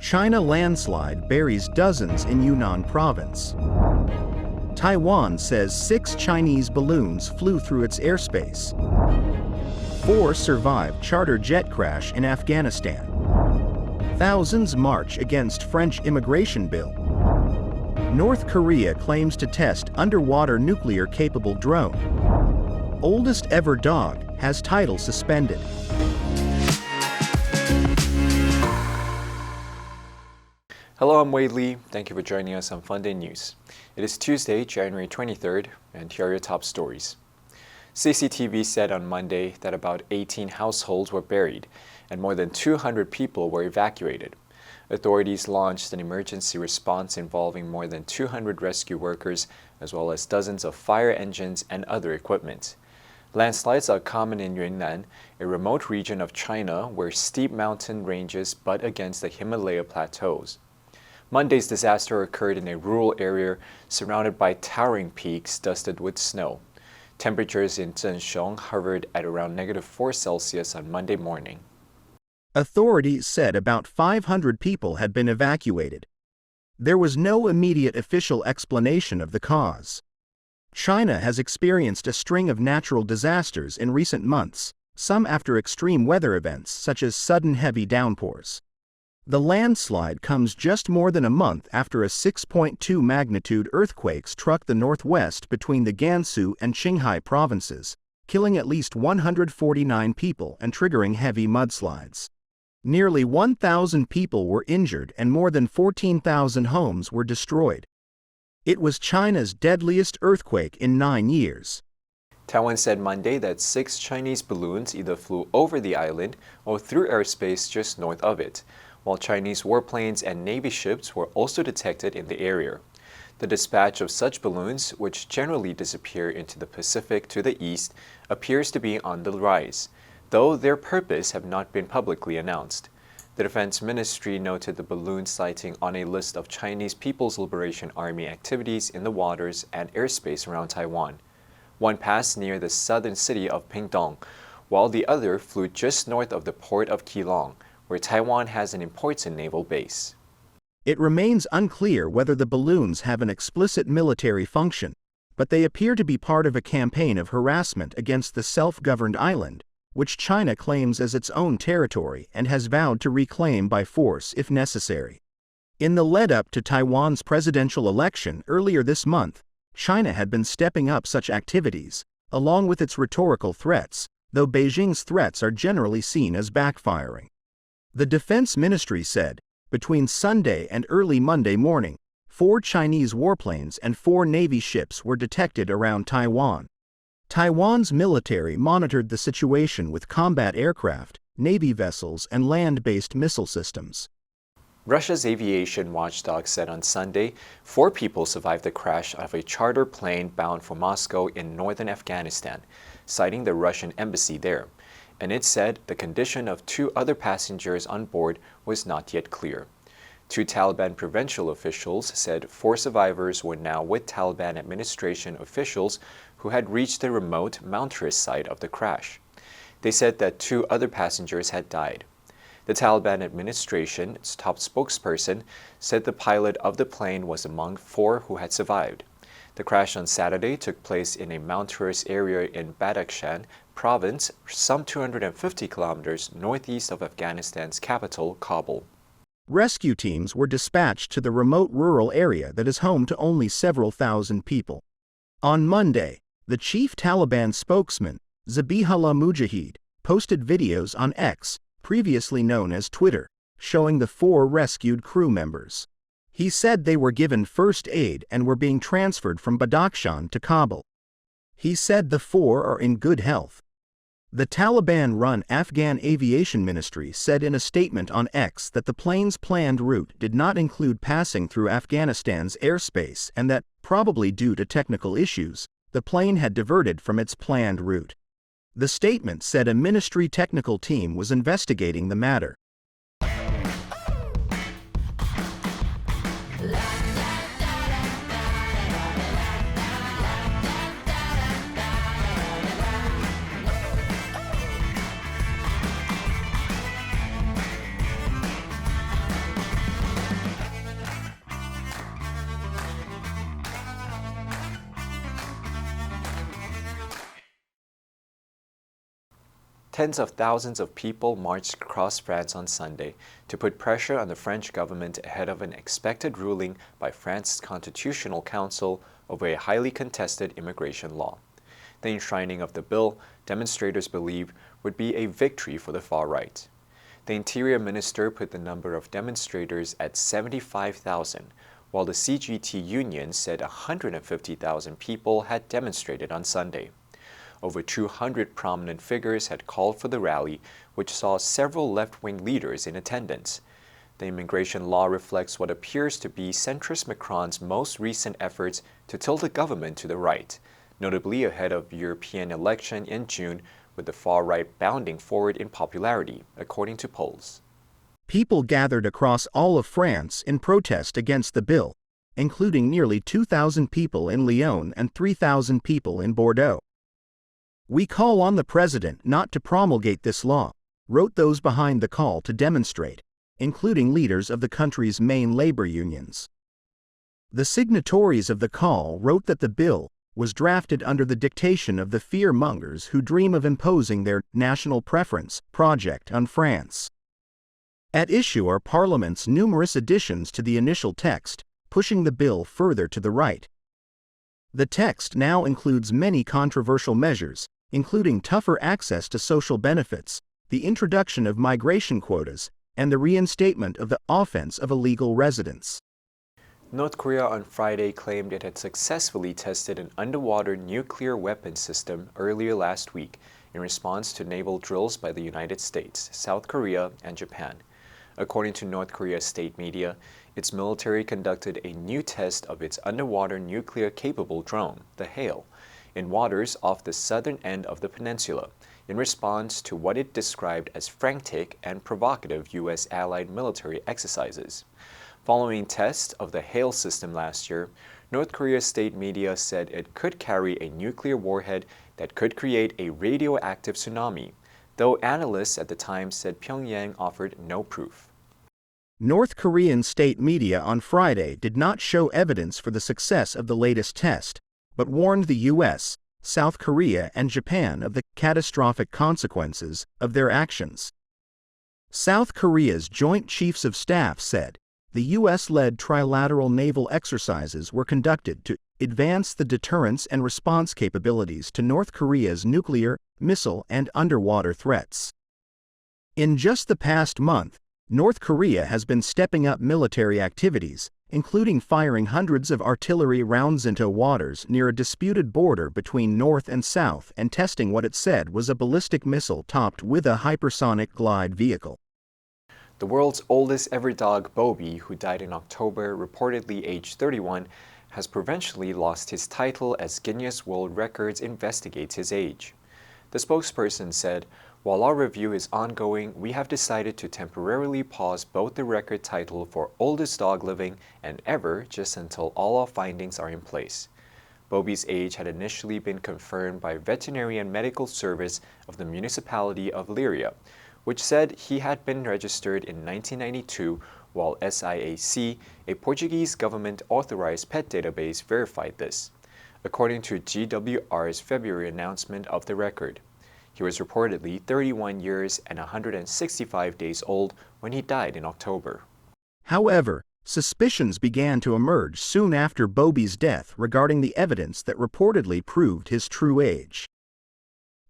China landslide buries dozens in Yunnan province. Taiwan says 6 Chinese balloons flew through its airspace. 4 survive charter jet crash in Afghanistan. Thousands march against French immigration bill. North Korea claims to test underwater nuclear-capable drone. Oldest ever dog has title suspended. Hello, I'm Wade Lee. Thank you for joining us on Funday News. It is Tuesday, January 23rd, and here are your top stories. CCTV said on Monday that about 18 households were buried and more than 200 people were evacuated. Authorities launched an emergency response involving more than 200 rescue workers as well as dozens of fire engines and other equipment. Landslides are common in Yunnan, a remote region of China where steep mountain ranges butt against the Himalaya plateaus. Monday's disaster occurred in a rural area surrounded by towering peaks dusted with snow. Temperatures in Zhenxiong hovered at around -4 Celsius on Monday morning. Authorities said about 500 people had been evacuated. There was no immediate official explanation of the cause. China has experienced a string of natural disasters in recent months, some after extreme weather events such as sudden heavy downpours. The landslide comes just more than a month after a 6.2 magnitude earthquake struck the northwest between the Gansu and Qinghai provinces, killing at least 149 people and triggering heavy mudslides. Nearly 1,000 people were injured and more than 14,000 homes were destroyed. It was China's deadliest earthquake in 9 years. Taiwan said Monday that 6 Chinese balloons either flew over the island or through airspace just north of it, while Chinese warplanes and Navy ships were also detected in the area. The dispatch of such balloons, which generally disappear into the Pacific to the east, appears to be on the rise, though their purpose have not been publicly announced. The Defense Ministry noted the balloon sighting on a list of Chinese People's Liberation Army activities in the waters and airspace around Taiwan. One passed near the southern city of Pingdong, while the other flew just north of the port of Keelung, where Taiwan has an important naval base. It remains unclear whether the balloons have an explicit military function, but they appear to be part of a campaign of harassment against the self-governed island, which China claims as its own territory and has vowed to reclaim by force if necessary. In the lead-up to Taiwan's presidential election earlier this month, China had been stepping up such activities, along with its rhetorical threats, though Beijing's threats are generally seen as backfiring. The Defense Ministry said, between Sunday and early Monday morning, 4 Chinese warplanes and 4 Navy ships were detected around Taiwan. Taiwan's military monitored the situation with combat aircraft, Navy vessels, and land-based missile systems. Russia's aviation watchdog said on Sunday 4 people survived the crash of a charter plane bound for Moscow in northern Afghanistan, citing the Russian embassy there. And it said the condition of 2 other passengers on board was not yet clear. 2 Taliban provincial officials said 4 survivors were now with Taliban administration officials who had reached the remote mountainous site of the crash. They said that 2 other passengers had died. The Taliban administration's top spokesperson said the pilot of the plane was among 4 who had survived. The crash on Saturday took place in a mountainous area in Badakhshan province, some 250 kilometers northeast of Afghanistan's capital, Kabul. Rescue teams were dispatched to the remote rural area that is home to only several thousand people. On Monday, the chief Taliban spokesman, Zabihullah Mujahid, posted videos on X, previously known as Twitter, showing the 4 rescued crew members. He said they were given first aid and were being transferred from Badakhshan to Kabul. He said the 4 are in good health. The Taliban-run Afghan Aviation Ministry said in a statement on X that the plane's planned route did not include passing through Afghanistan's airspace and that, probably due to technical issues, the plane had diverted from its planned route. The statement said a ministry technical team was investigating the matter. Tens of thousands of people marched across France on Sunday to put pressure on the French government ahead of an expected ruling by France's Constitutional Council over a highly contested immigration law. The enshrining of the bill, demonstrators believe, would be a victory for the far right. The Interior Minister put the number of demonstrators at 75,000, while the CGT union said 150,000 people had demonstrated on Sunday. Over 200 prominent figures had called for the rally, which saw several left-wing leaders in attendance. The immigration law reflects what appears to be centrist Macron's most recent efforts to tilt the government to the right, notably ahead of European election in June, with the far right bounding forward in popularity, according to polls. People gathered across all of France in protest against the bill, including nearly 2,000 people in Lyon and 3,000 people in Bordeaux. "We call on the president not to promulgate this law," wrote those behind the call to demonstrate, including leaders of the country's main labor unions. The signatories of the call wrote that the bill was drafted under the dictation of the fear-mongers who dream of imposing their national preference project on France. At issue are Parliament's numerous additions to the initial text, pushing the bill further to the right. The text now includes many controversial measures, including tougher access to social benefits, the introduction of migration quotas, and the reinstatement of the offense of illegal residents. North Korea on Friday claimed it had successfully tested an underwater nuclear weapons system earlier last week in response to naval drills by the United States, South Korea, and Japan. According to North Korea's state media, its military conducted a new test of its underwater nuclear-capable drone, the HALE, in waters off the southern end of the peninsula, in response to what it described as frantic and provocative U.S. allied military exercises. Following tests of the HALE system last year, North Korea's state media said it could carry a nuclear warhead that could create a radioactive tsunami, though analysts at the time said Pyongyang offered no proof. North Korean state media on Friday did not show evidence for the success of the latest test, but warned the U.S., South Korea, and Japan of the catastrophic consequences of their actions. South Korea's Joint Chiefs of Staff said the U.S.-led trilateral naval exercises were conducted to advance the deterrence and response capabilities to North Korea's nuclear, missile, and underwater threats. In just the past month, North Korea has been stepping up military activities, including firing hundreds of artillery rounds into waters near a disputed border between North and South and testing what it said was a ballistic missile topped with a hypersonic glide vehicle. The world's oldest ever dog, Bobby, who died in October, reportedly aged 31, has provisionally lost his title as Guinness World Records investigates his age. The spokesperson said, "While our review is ongoing, we have decided to temporarily pause both the record title for oldest dog living and ever just until all our findings are in place." Bobby's age had initially been confirmed by Veterinary and Medical Service of the municipality of Leiria, which said he had been registered in 1992, while SIAC, a Portuguese government-authorized pet database, verified this, according to GWR's February announcement of the record. He was reportedly 31 years and 165 days old when he died in October. However, suspicions began to emerge soon after Bobby's death regarding the evidence that reportedly proved his true age.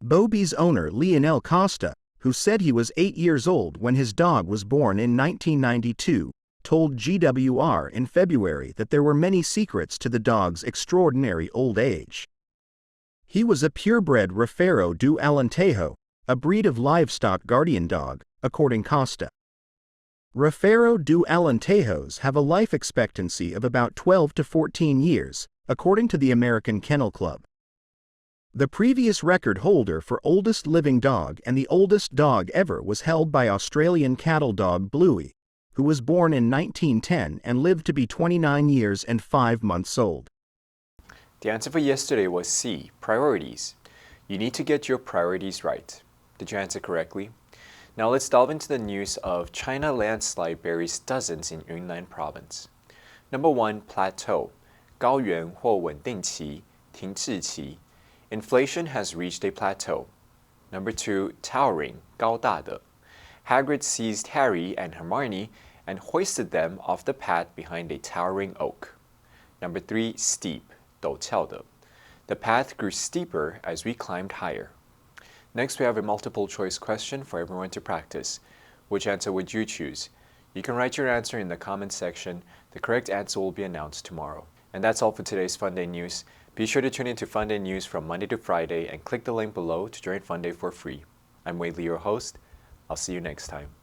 Bobby's owner, Lionel Costa, who said he was 8 years old when his dog was born in 1992, told GWR in February that there were many secrets to the dog's extraordinary old age. He was a purebred Rafeiro do Alentejo, a breed of livestock guardian dog, according Costa. Rafeiro do Alentejos have a life expectancy of about 12 to 14 years, according to the American Kennel Club. The previous record holder for oldest living dog and the oldest dog ever was held by Australian cattle dog Bluey, who was born in 1910 and lived to be 29 years and 5 months old. The answer for yesterday was C, priorities. You need to get your priorities right. Did you answer correctly? Now let's delve into the news of China landslide buries dozens in Yunnan province. Number 1, plateau, 高原或稳定期，停滞期. Inflation has reached a plateau. Number 2, towering, 高大的. Hagrid seized Harry and Hermione and hoisted them off the path behind a towering oak. Number 3, steep, 陡峭的. The path grew steeper as we climbed higher. Next, we have a multiple choice question for everyone to practice. Which answer would you choose? You can write your answer in the comment section. The correct answer will be announced tomorrow. And that's all for today's Funday News. Be sure to tune in to Funday News from Monday to Friday and click the link below to join Funday for free. I'm Wei Li, your host. I'll see you next time.